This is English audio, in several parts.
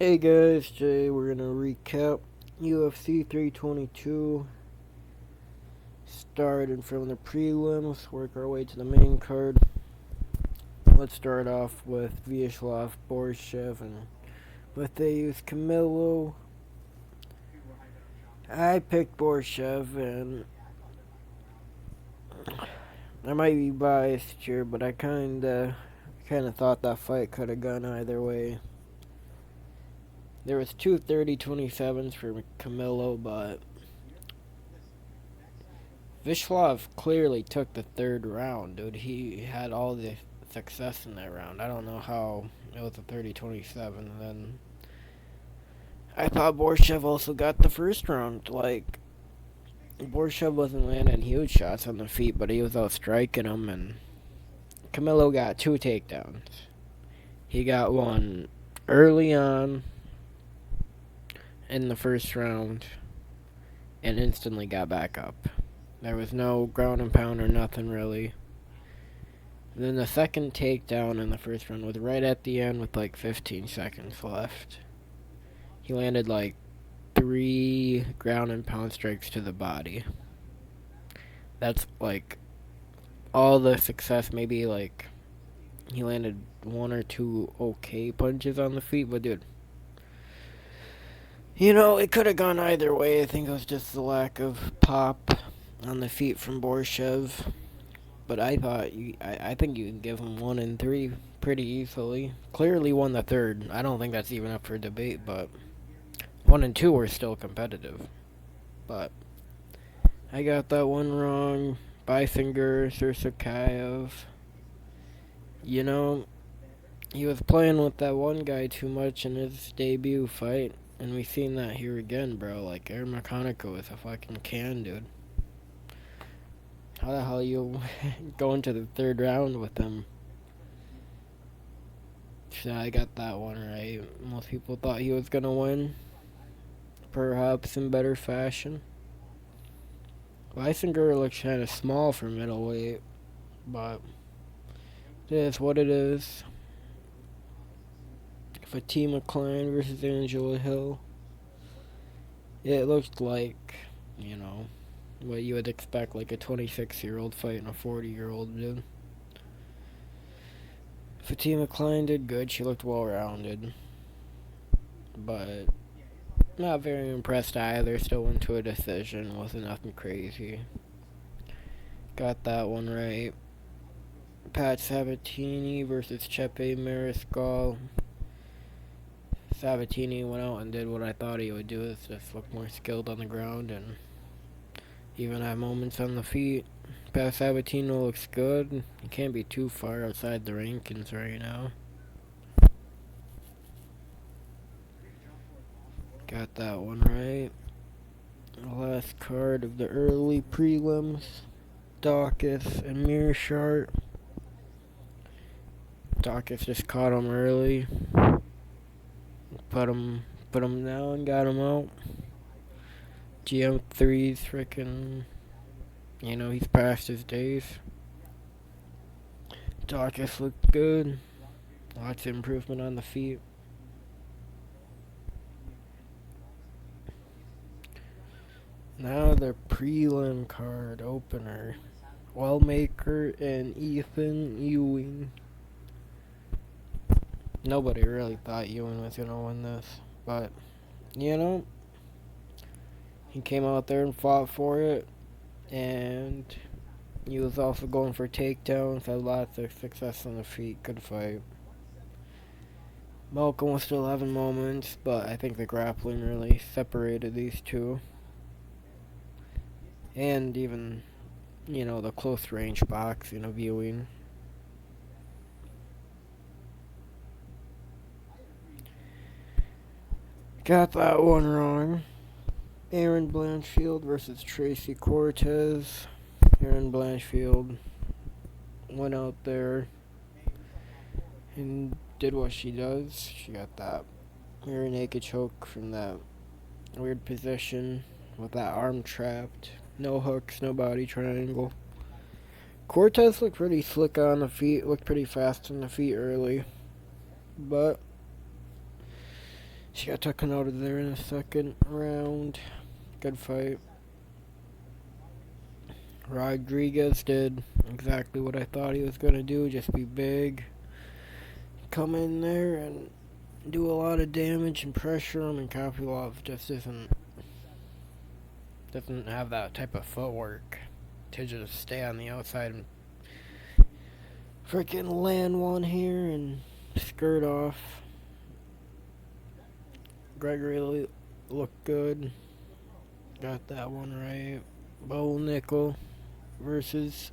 Hey guys, today we're gonna recap UFC 322. Started from the prelims, work our way to the main card. Let's start off with Vyacheslav Borshev and Matthews Camilo. I picked Borshev, and I might be biased here, but I kinda thought that fight could have gone either way. There was two 30-27s for Camilo, but Vishlov clearly took the third round, dude. He had all the success in that round. I don't know how it was a 30-27. And then I thought Borshev also got the first round. Like, Borshev wasn't landing huge shots on the feet, but he was out striking them. And Camilo got two takedowns. He got one early on in the first round and instantly got back up. There was no ground and pound or nothing really. And then the second takedown in the first round was right at the end with like 15 seconds left. He landed like 3 ground and pound strikes to the body. That's like all the success. Maybe like he landed 1 or 2 okay punches on the feet, but dude, it could have gone either way. I think it was just the lack of pop on the feet from Borshev. But I think you can give him 1 and 3 pretty easily. Clearly won the third. I don't think that's even up for debate, but 1 and 2 were still competitive. But I got that one wrong. Bisinger, Sursakayev. You know, he was playing with that one guy too much in his debut fight, and we seen that here again, bro. Like, Aaron McConaughey is a fucking can, dude. How the hell you go into the third round with him? So I got that one right. Most people thought he was gonna win, perhaps in better fashion. Weisinger looks kind of small for middleweight, but it is what it is. Fatima Klein versus Angela Hill. It looked like, you know, what you would expect, like a 26-year-old fighting a 40-year-old dude. Fatima Klein did good. She looked well-rounded, but not very impressed either. Still went to a decision. Wasn't nothing crazy. Got that one right. Pat Sabatini versus Chepe Mariscal. Sabatini went out and did what I thought he would do. Is just look more skilled on the ground and even have moments on the feet. Pat Sabatini looks good. He can't be too far outside the rankings right now. Got that one right. Last card of the early prelims. Dawkins and Mearshart. Dawkins just caught him early. Put him down, got him out. GM3's freaking, he's past his days. Dawkins looked good. Lots of improvement on the feet. Now the prelim card opener. Wellmaker and Ethan Ewing. Nobody really thought Ewing was going to win this. But, he came out there and fought for it. And he was also going for takedowns. Had lots of success on the feet. Good fight. Malcolm was still having moments, but I think the grappling really separated these two. And even, the close range boxing of Ewing. Got that one wrong. Aaron Blanchfield versus Tracy Cortez. Aaron Blanchfield went out there and did what she does. She got that rear naked choke from that weird position with that arm trapped. No hooks, no body triangle. Cortez looked pretty slick on the feet, looked pretty fast on the feet early. But She got taken out of there in the second round. Good fight. Rodriguez did exactly what I thought he was going to do, just be big. Come in there and do a lot of damage and pressure him, and Kopylov just doesn't have that type of footwork to just stay on the outside and freaking land one here and skirt off. Gregory looked good. Got that one right. Bo Nickel versus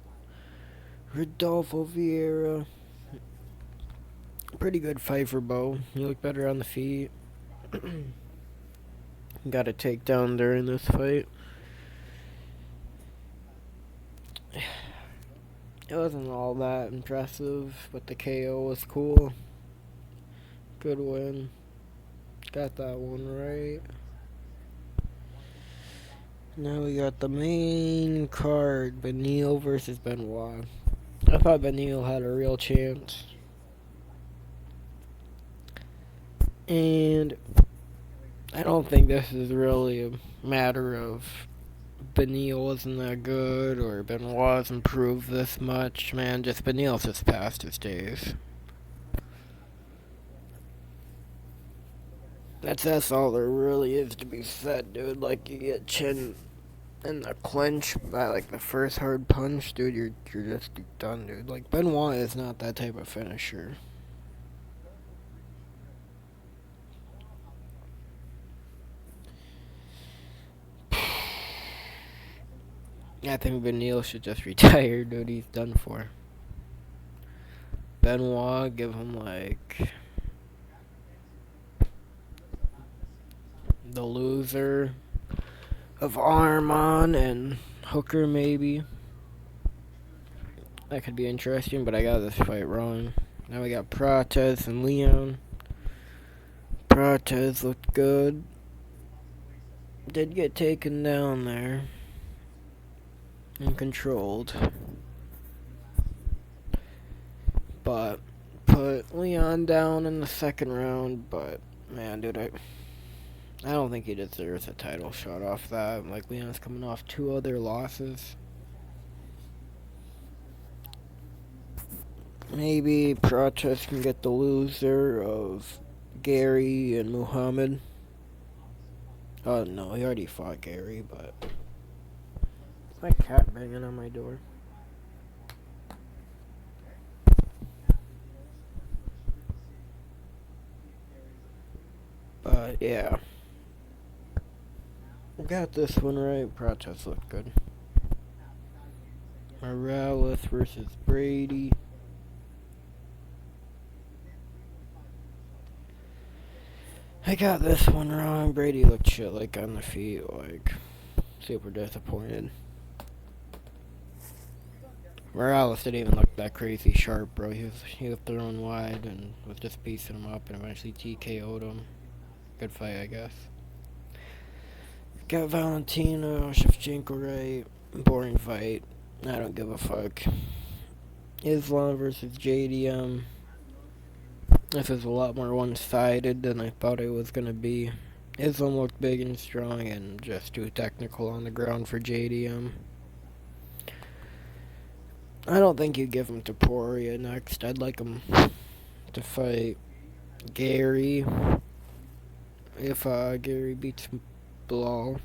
Rodolfo Vieira. Pretty good fight for Bo. He looked better on the feet. Got a takedown during this fight. It wasn't all that impressive, but the KO was cool. Good win. Got that one right. Now we got the main card, Beneil versus Benoit. I thought Beneil had a real chance. And I don't think this is really a matter of Beneil wasn't that good or Benoit's improved this much. Man, just Beneil's just past his days. That's all there really is to be said, dude. Like, you get chin in the clinch by like the first hard punch, dude, you're just done, dude. Like, Benoit is not that type of finisher. I think Beneil should just retire, dude. He's done for. Benoit, give him like the loser of Arman and Hooker, maybe. That could be interesting, but I got this fight wrong. Now we got Prates and Leon. Prates looked good. Did get taken down there and controlled, but put Leon down in the second round. But man, dude, I don't think he deserves a title shot off that. Like, Leon's coming off 2 other losses. Maybe Prates can get the loser of Gary and Muhammad. Oh no, he already fought Gary, but it's my cat banging on my door. But yeah, got this one right. Prates looked good. Morales versus Brady. I got this one wrong. Brady looked shit, like, on the feet, like, super disappointed. Morales didn't even look that crazy sharp, bro. He was throwing wide and was just piecing him up and eventually TKO'd him. Good fight, I guess. Got Valentina Shevchenko right. Boring fight. I don't give a fuck. Islam versus JDM. This is a lot more one-sided than I thought it was going to be. Islam looked big and strong and just too technical on the ground for JDM. I don't think you give him to Poirier next. I'd like him to fight Gary if Gary beats Bilal.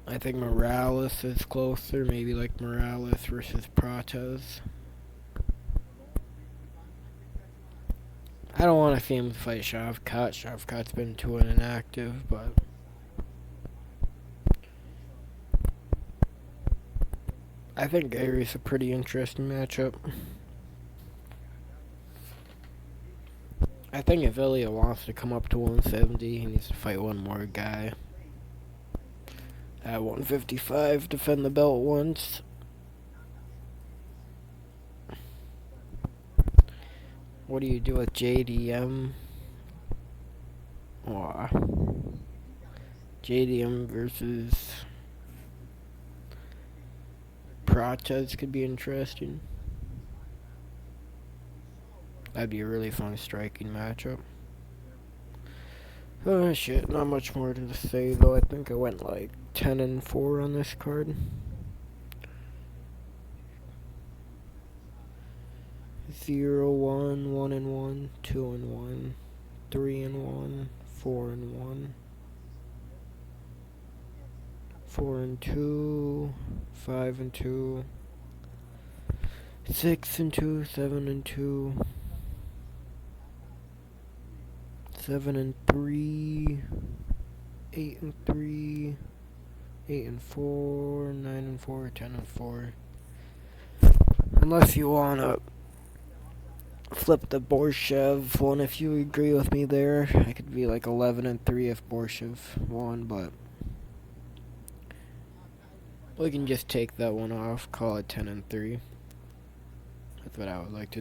I think Morales is closer. Maybe like Morales versus Prates. I don't want to see him fight Shavkat. Shavkat's been too inactive, but I think Gary's a pretty interesting matchup. I think if Ilya wants to come up to 170, he needs to fight one more guy. At 155, defend the belt once. What do you do with JDM? Aw. JDM versus Prates could be interesting. That'd be a really fun striking matchup. Oh shit, not much more to say though. I think I went like 10-4 on this card. 0-1, 1-1, 2-1, 3-1, 4-1, 4-2, 5-2, 6-2, 7-2, 7-3, 8-3, 8-4, 9-4, 10-4. Unless you wanna flip the Borshev one, if you agree with me there, I could be like 11-3 if Borshev won, but we can just take that one off, call it 10-3. That's what I would like to do.